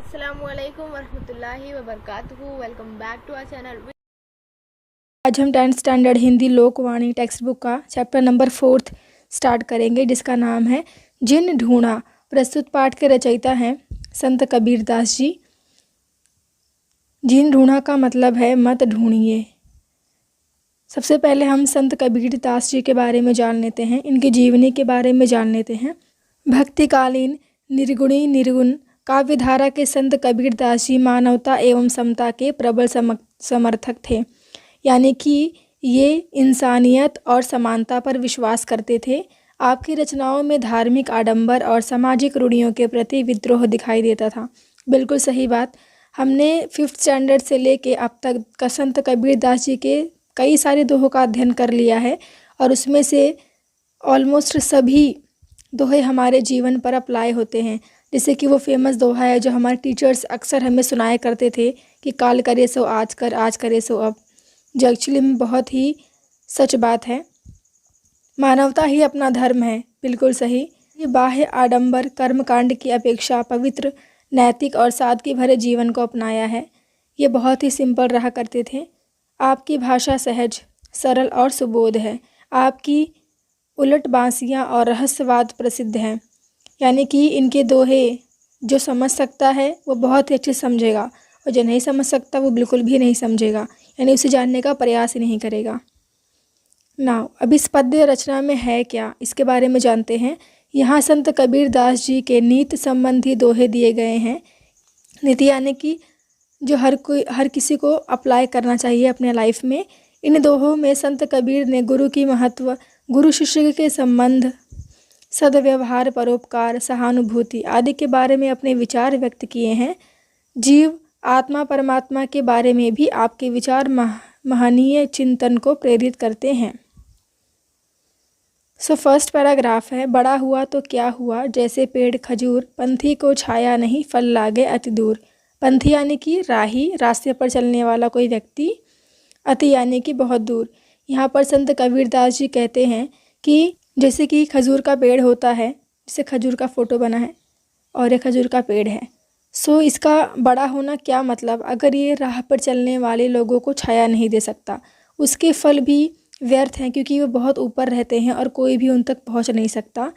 अस्सलामुअलैकुम वरहमतुल्लाहि वबरकातुहू। Welcome back to our channel. आज हम 10th standard Hindi Lokvani text book का चैप्टर नंबर 4 स्टार्ट करेंगे, जिसका नाम है जिन ढूंढा। प्रस्तुत पाठ के रचयिता हैं संत कबीर दास जी। जिन ढूंढा का मतलब है मत ढूंढिए। सबसे पहले हम संत कबीर दास जी के बारे में जान लेते हैं, इनकी जीवनी के बारे में जान लेते हैं। भक्तिकालीन निर्गुणी निर्गुण काव्यधारा के संत कबीर दास जी मानवता एवं समता के प्रबल समर्थक थे, यानी कि ये इंसानियत और समानता पर विश्वास करते थे। आपकी रचनाओं में धार्मिक आडंबर और सामाजिक रूढ़ियों के प्रति विद्रोह दिखाई देता था। बिल्कुल सही बात। हमने 5th स्टैंडर्ड से लेके अब तक का संत कबीर दास जी के कई सारे दोहों का अध्ययन कर लिया है, और उसमें से ऑलमोस्ट सभी दोहे हमारे जीवन पर अप्लाई होते हैं। जैसे कि वो फेमस दोहा है जो हमारे टीचर्स अक्सर हमें सुनाया करते थे कि काल करे सो आज कर, आज करे सो अब, जो एक्चुअली में बहुत ही सच बात है। मानवता ही अपना धर्म है, बिल्कुल सही। ये बाह्य आडंबर कर्मकांड की अपेक्षा पवित्र, नैतिक और सादगी भरे जीवन को अपनाया है। ये बहुत ही सिंपल रहा करते थे। आपकी भाषा सहज, सरल और सुबोध है। आपकी उलट बांसियाँ और रहस्यवाद प्रसिद्ध हैं, यानी कि इनके दोहे जो समझ सकता है वो बहुत ही अच्छे से समझेगा, और जो नहीं समझ सकता वो बिल्कुल भी नहीं समझेगा, यानी उसे जानने का प्रयास ही नहीं करेगा। नाउ अब इस पद्य रचना में है क्या, इसके बारे में जानते हैं। यहाँ संत कबीर दास जी के नीति संबंधी दोहे दिए गए हैं। नीति यानी कि जो हर किसी को अप्लाई करना चाहिए अपने लाइफ में। इन दोहों में संत कबीर ने गुरु की महत्व, गुरु शिष्य के संबंध, सद्व्यवहार, परोपकार, सहानुभूति आदि के बारे में अपने विचार व्यक्त किए हैं। जीव, आत्मा, परमात्मा के बारे में भी आपके विचार महनीय चिंतन को प्रेरित करते हैं। फर्स्ट पैराग्राफ है, बड़ा हुआ तो क्या हुआ, जैसे पेड़ खजूर, पंथी को छाया नहीं, फल लागे अति दूर। पंथी यानी कि राही, रास्ते पर चलने वाला कोई व्यक्ति। अति यानी कि बहुत दूर। यहाँ पर संत कबीर दास जी कहते हैं कि जैसे कि खजूर का पेड़ होता है, जिसे खजूर का फ़ोटो बना है और ये खजूर का पेड़ है। इसका बड़ा होना क्या मतलब, अगर ये राह पर चलने वाले लोगों को छाया नहीं दे सकता, उसके फल भी व्यर्थ हैं, क्योंकि वो बहुत ऊपर रहते हैं और कोई भी उन तक पहुंच नहीं सकता।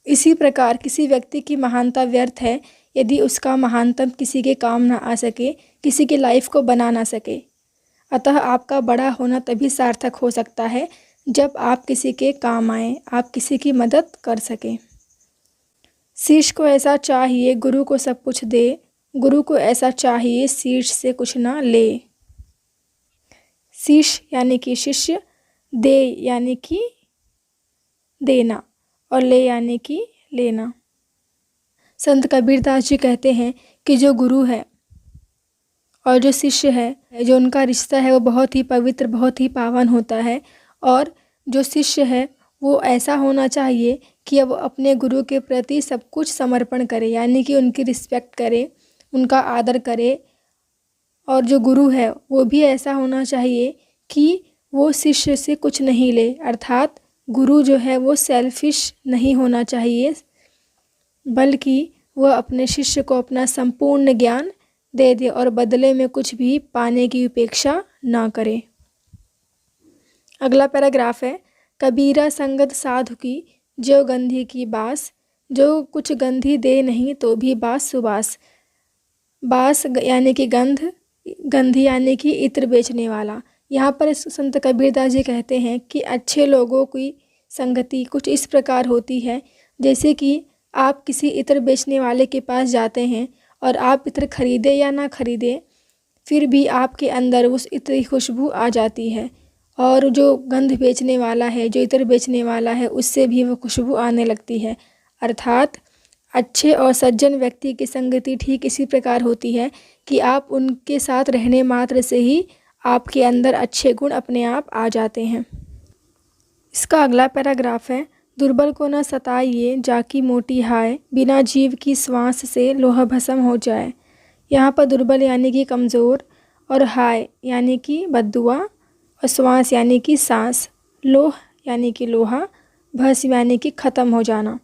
इसी प्रकार किसी व्यक्ति की महानता व्यर्थ है यदि उसका महानतम किसी के काम ना आ सके, किसी की लाइफ को बना ना सके। अतः आपका बड़ा होना तभी सार्थक हो सकता है जब आप किसी के काम आएँ, आप किसी की मदद कर सकें। शीश को ऐसा चाहिए गुरु को सब कुछ दे, गुरु को ऐसा चाहिए शीश से कुछ ना ले। शीश यानी कि शिष्य, दे यानी कि देना, और ले यानी कि लेना। संत कबीर दास जी कहते हैं कि जो गुरु है और जो शिष्य है, जो उनका रिश्ता है वो बहुत ही पवित्र, बहुत ही पावन होता है। और जो शिष्य है वो ऐसा होना चाहिए कि वो अपने गुरु के प्रति सब कुछ समर्पण करे, यानी कि उनकी रिस्पेक्ट करे, उनका आदर करे। और जो गुरु है वो भी ऐसा होना चाहिए कि वो शिष्य से कुछ नहीं ले, अर्थात गुरु जो है वो सेल्फिश नहीं होना चाहिए, बल्कि वह अपने शिष्य को अपना संपूर्ण ज्ञान दे दे और बदले में कुछ भी पाने की उपेक्षा ना करे। अगला पैराग्राफ है, कबीरा संगत साधु की, जो गंधी की बास, जो कुछ गंधी दे नहीं तो भी बास सुबास। बास यानी कि गंध, गंधी यानी कि इत्र बेचने वाला। यहाँ पर संत कबीर दास जी कहते हैं कि अच्छे लोगों की संगति कुछ इस प्रकार होती है, जैसे कि आप किसी इत्र बेचने वाले के पास जाते हैं और आप इत्र खरीदे या ना खरीदे, फिर भी आपके अंदर उस इत्र की खुशबू आ जाती है, और जो गंध बेचने वाला है, जो इत्र बेचने वाला है, उससे भी वो खुशबू आने लगती है। अर्थात अच्छे और सज्जन व्यक्ति की संगति ठीक इसी प्रकार होती है कि आप उनके साथ रहने मात्र से ही आपके अंदर अच्छे गुण अपने आप आ जाते हैं। इसका अगला पैराग्राफ है, दुर्बल को न सताइए जाकी मोटी हाय, बिना जीव की श्वास से लोहा भस्म हो जाए। यहाँ पर दुर्बल यानी कि कमज़ोर, और हाय यानी कि बद्दुआ, और श्वास यानी कि सांस, लोह यानी कि लोहा, भस्म यानी कि ख़त्म हो जाना।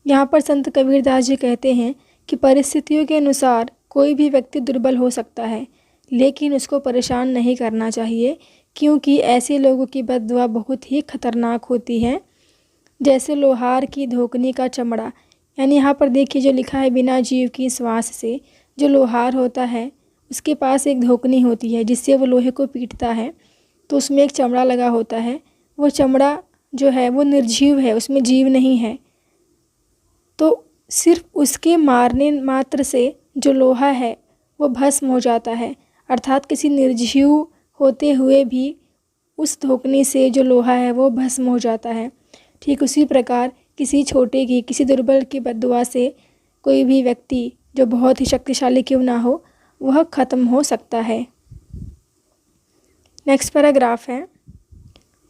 यहाँ पर संत कबीर दास जी कहते हैं कि परिस्थितियों के अनुसार कोई भी व्यक्ति दुर्बल हो सकता है, लेकिन उसको परेशान नहीं करना चाहिए, क्योंकि ऐसे लोगों की बद्दुआ बहुत ही खतरनाक होती है। जैसे लोहार की धोकनी का चमड़ा, यानी यहाँ पर देखिए जो लिखा है, बिना जीव की श्वास से। जो लोहार होता है उसके पास एक धोकनी होती है जिससे वो लोहे को पीटता है, तो उसमें एक चमड़ा लगा होता है। वो चमड़ा जो है वो निर्जीव है, उसमें जीव नहीं है। तो सिर्फ उसके मारने मात्र से जो लोहा है वो भस्म हो जाता है, अर्थात किसी निर्जीव होते हुए भी उस धोकनी से जो लोहा है वो भस्म हो जाता है। ठीक उसी प्रकार किसी छोटे की, किसी दुर्बल की बद्दुआ से कोई भी व्यक्ति जो बहुत ही शक्तिशाली क्यों ना हो, वह खत्म हो सकता है। नेक्स्ट पैराग्राफ है,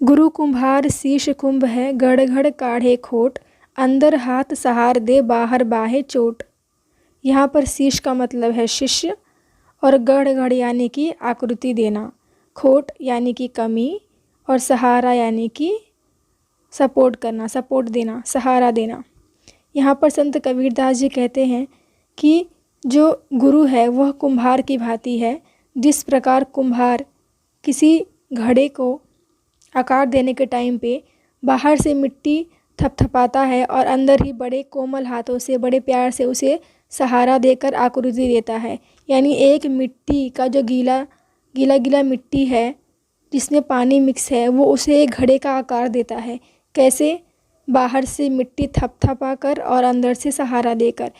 गुरु कुम्हार शीश कुंभ है, गढ़ गढ़ काढ़े खोट, अंदर हाथ सहार दे बाहर बाहे चोट। यहाँ पर शीश का मतलब है शिष्य, और गढ़ गढ़ यानी कि आकृति देना, खोट यानी कि कमी, और सहारा यानी कि सपोर्ट करना, सपोर्ट देना, सहारा देना। यहाँ पर संत कबीरदास जी कहते हैं कि जो गुरु है वह कुम्हार की भांति है। जिस प्रकार कुम्हार किसी घड़े को आकार देने के टाइम पे बाहर से मिट्टी थपथपाता है और अंदर ही बड़े कोमल हाथों से, बड़े प्यार से उसे सहारा देकर आकृति देता है। यानी एक मिट्टी का जो गीला गीला मिट्टी है जिसमें पानी मिक्स है, वो उसे एक घड़े का आकार देता है। कैसे? बाहर से मिट्टी थपथपा कर और अंदर से सहारा देकर।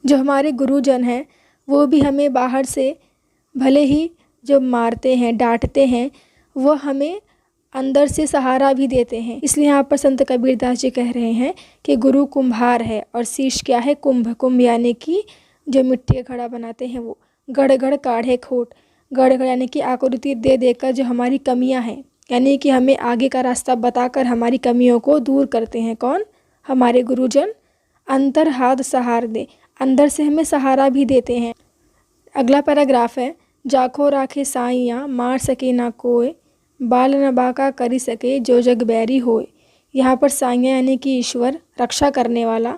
जो हमारे गुरुजन हैं वो भी हमें बाहर से भले ही जो मारते हैं, डांटते हैं, वो हमें अंदर से सहारा भी देते हैं। इसलिए यहाँ पर संत कबीरदास जी कह रहे हैं कि गुरु कुम्हार है और शीश क्या है? कुंभ। कुंभ यानी कि जो मिट्टी का घड़ा बनाते हैं वो। गढ़ गढ़ काढ़े खोट, गढ़ गढ़ यानी कि आकृति दे देकर जो हमारी कमियां हैं, यानी कि हमें आगे का रास्ता बताकर हमारी कमियों को दूर करते हैं। कौन? हमारे गुरुजन। अंतर हाथ सहार दे, अंदर से हमें सहारा भी देते हैं। अगला पैराग्राफ है, जाखो राखे साइयाँ मार सके ना कोय, बाल न बाका करी सके जो जग बैरी होए। यहाँ पर साइयाँ यानी कि ईश्वर, रक्षा करने वाला,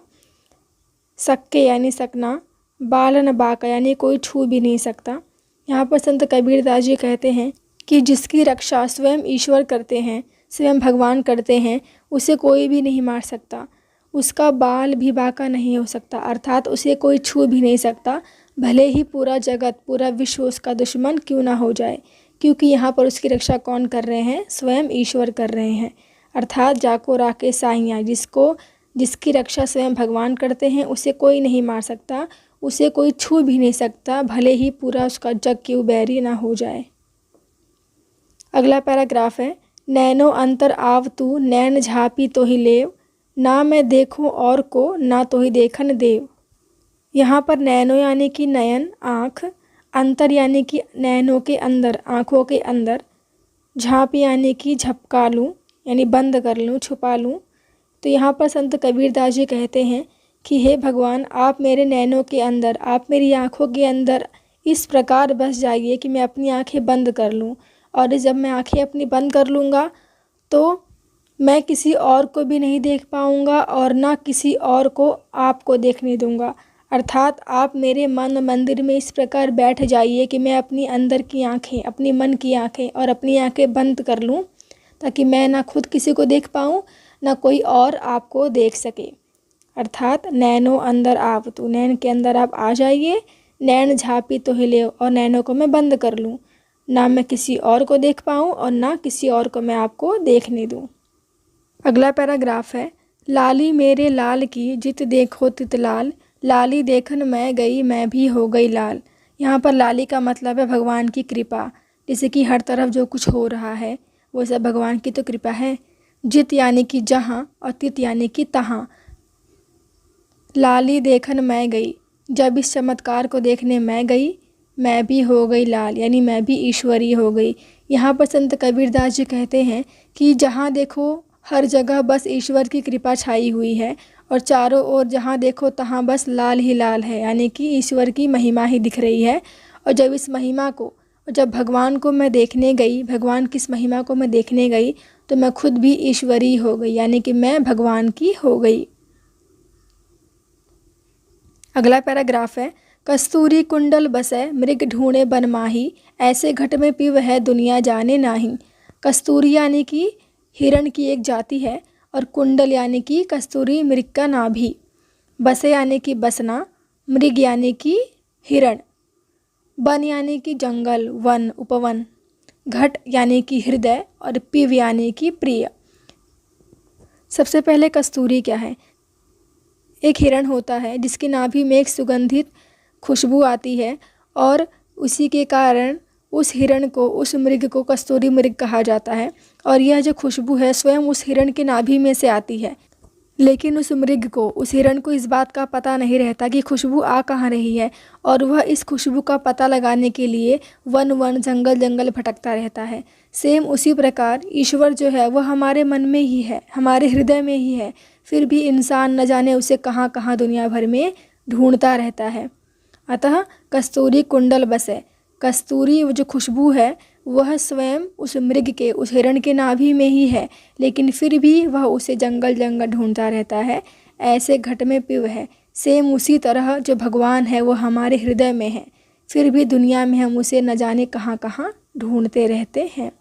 सक्के यानी सकना, बाल न बाका यानी कोई छू भी नहीं सकता। यहाँ पर संत कबीरदास जी कहते हैं कि जिसकी रक्षा स्वयं ईश्वर करते हैं, स्वयं भगवान करते हैं, उसे कोई भी नहीं मार सकता। उसका बाल भी बाका नहीं हो सकता, अर्थात उसे कोई छू भी नहीं सकता, भले ही पूरा जगत, पूरा विश्व उसका दुश्मन क्यों ना हो जाए, क्योंकि यहाँ पर उसकी रक्षा कौन कर रहे हैं? स्वयं ईश्वर कर रहे हैं। अर्थात जाको राके साइयाँ, जिसकी रक्षा स्वयं भगवान करते हैं, उसे कोई नहीं मार सकता, उसे कोई छू भी नहीं सकता, भले ही पूरा उसका जग क्यों बैरी ना हो जाए। अगला पैराग्राफ है, नैनो अंतर आव तू नैन झापी तो ही लेव, ना मैं देखूं और को ना तो ही देखन देव। यहाँ पर नैनो यानी कि नयन, आँख, अंतर यानी कि नैनों के अंदर, आँखों के अंदर, झाँप यानी कि झपका लूँ, यानी बंद कर लूँ, छुपा लूँ। तो यहाँ पर संत कबीरदास जी कहते हैं कि हे भगवान, आप मेरे नैनों के अंदर, आप मेरी आँखों के अंदर इस प्रकार बस जाइए कि मैं अपनी आँखें बंद कर लूँ, और जब मैं आँखें अपनी बंद कर लूँगा तो मैं किसी और को भी नहीं देख पाऊँगा और ना किसी और को आपको देखने दूँगा। अर्थात आप मेरे मन मंदिर में इस प्रकार बैठ जाइए कि मैं अपनी अंदर की आँखें, अपनी मन की आँखें और अपनी आँखें बंद कर लूँ, ताकि मैं ना खुद किसी को देख पाऊँ, ना कोई और आपको देख सके। अर्थात नैनो अंदर आव तू, नैन के अंदर आप आ जाइए, नैन झापी तो हिले, और नैनों को मैं बंद कर लूँ, ना मैं किसी और को देख पाऊँ और ना किसी और को मैं आपको देखने दूँ। अगला पैराग्राफ है, लाली मेरे लाल की जित देखो तित लाल, लाली देखन मैं गई मैं भी हो गई लाल। यहाँ पर लाली का मतलब है भगवान की कृपा, जैसे कि हर तरफ जो कुछ हो रहा है वो सब भगवान की तो कृपा है। जित यानी कि जहाँ, और तित यानी कि तहाँ। लाली देखन मैं गई, जब इस चमत्कार को देखने मैं गई, मैं भी हो गई लाल, यानी मैं भी ईश्वरी हो गई। यहाँ पर संत कबीरदास जी कहते हैं कि जहाँ देखो हर जगह बस ईश्वर की कृपा छाई हुई है, और चारों ओर जहाँ देखो तहाँ बस लाल ही लाल है, यानी कि ईश्वर की महिमा ही दिख रही है। और जब इस महिमा को, जब भगवान को मैं देखने गई, भगवान की इस महिमा को मैं देखने गई, तो मैं खुद भी ईश्वरी हो गई, यानी कि मैं भगवान की हो गई। अगला पैराग्राफ है, कस्तूरी कुंडल बसै मृग ढूंढे बन माही, ऐसे घट में पिव है दुनिया जाने नाही। कस्तूरी यानी कि हिरण की एक जाति है और कुंडल यानी कि कस्तूरी मृग का नाभि। बसे यानी कि बसना, मृग यानी कि हिरण, वन यानी कि जंगल, वन, उपवन, घट यानी कि हृदय और पिव यानी कि प्रिय। सबसे पहले कस्तूरी क्या है? एक हिरण होता है जिसकी नाभि में एक सुगंधित खुशबू आती है और उसी के कारण उस हिरण को, उस मृग को कस्तूरी मृग कहा जाता है। और यह जो खुशबू है स्वयं उस हिरण के नाभि में से आती है, लेकिन उस मृग को, उस हिरण को इस बात का पता नहीं रहता कि खुशबू आ कहाँ रही है और वह इस खुशबू का पता लगाने के लिए वन वन, जंगल जंगल भटकता रहता है। सेम उसी प्रकार ईश्वर जो है वह हमारे मन में ही है, हमारे हृदय में ही है, फिर भी इंसान न जाने उसे कहाँ कहाँ दुनिया भर में ढूंढता रहता है। अतः कस्तूरी कुंडल बसे, कस्तूरी वो जो खुशबू है वह स्वयं उस मृग के, उस हिरण के नाभि में ही है, लेकिन फिर भी वह उसे जंगल जंगल ढूंढता रहता है। ऐसे घट में पिव है। सेम उसी तरह जो भगवान है वो हमारे हृदय में है, फिर भी दुनिया में हम उसे न जाने कहाँ कहाँ ढूंढते रहते हैं।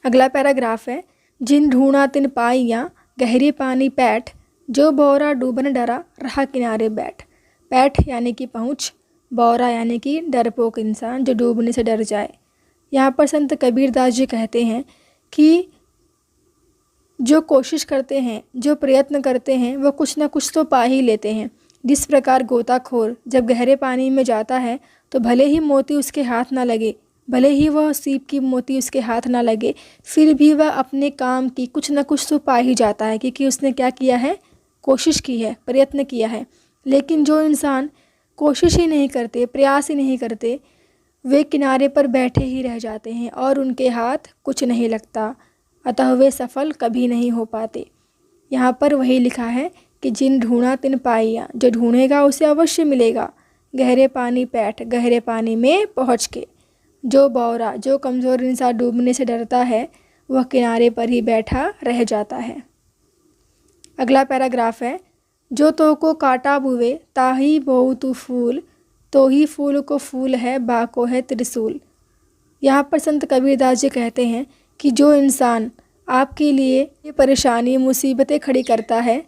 अगला पैराग्राफ है, जिन ढूंढा तिन पाइया गहरी पानी पैठ, जो बौरा डूबन डरा रहा किनारे बैठ। पैठ यानी कि पहुँच, बौरा यानी कि डरपोक इंसान जो डूबने से डर जाए। यहाँ पर संत कबीरदास जी कहते हैं कि जो कोशिश करते हैं, जो प्रयत्न करते हैं, वह कुछ ना कुछ तो पा ही लेते हैं। जिस प्रकार गोताखोर जब गहरे पानी में जाता है तो भले ही मोती उसके हाथ ना लगे, भले ही वह सीप की मोती उसके हाथ ना लगे, फिर भी वह अपने काम की कुछ ना कुछ तो पा ही जाता है, क्योंकि उसने क्या किया है? कोशिश की है, प्रयत्न किया है। लेकिन जो इंसान कोशिश ही नहीं करते, प्रयास ही नहीं करते, वे किनारे पर बैठे ही रह जाते हैं और उनके हाथ कुछ नहीं लगता, अतः वे सफल कभी नहीं हो पाते। यहाँ पर वही लिखा है कि जिन ढूंढा तिन पाइया, जो ढूंढेगा उसे अवश्य मिलेगा। गहरे पानी पैठ, गहरे पानी में पहुँच के। जो बौरा, जो कमज़ोर इंसान डूबने से डरता है, वह किनारे पर ही बैठा रह जाता है। अगला पैराग्राफ है, जो तो को काटा बुवे ताही बहु तू फूल, तो ही फूल को फूल है बाको है त्रिशूल। यहाँ पर संत कबीरदास जी कहते हैं कि जो इंसान आपके लिए ये परेशानी, मुसीबतें खड़ी करता है,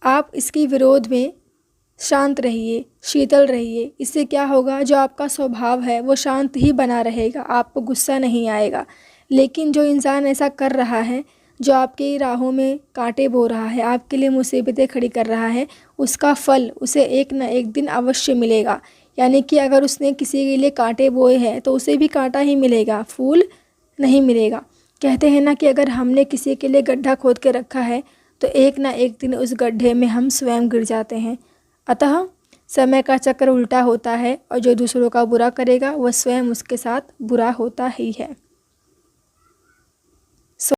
आप इसकी विरोध में शांत रहिए, शीतल रहिए। इससे क्या होगा? जो आपका स्वभाव है वो शांत ही बना रहेगा, आपको गुस्सा नहीं आएगा। लेकिन जो इंसान ऐसा कर रहा है, जो आपकी राहों में कांटे बो रहा है, आपके लिए मुसीबतें खड़ी कर रहा है, उसका फल उसे एक न एक दिन अवश्य मिलेगा। यानी कि अगर उसने किसी के लिए कांटे बोए हैं तो उसे भी कांटा ही मिलेगा, फूल नहीं मिलेगा। कहते हैं ना कि अगर हमने किसी के लिए गड्ढा खोद के रखा है तो एक ना एक दिन उस गड्ढे में हम स्वयं गिर जाते हैं। अतः समय का चक्र उल्टा होता है और जो दूसरों का बुरा करेगा वह स्वयं उसके साथ बुरा होता ही है।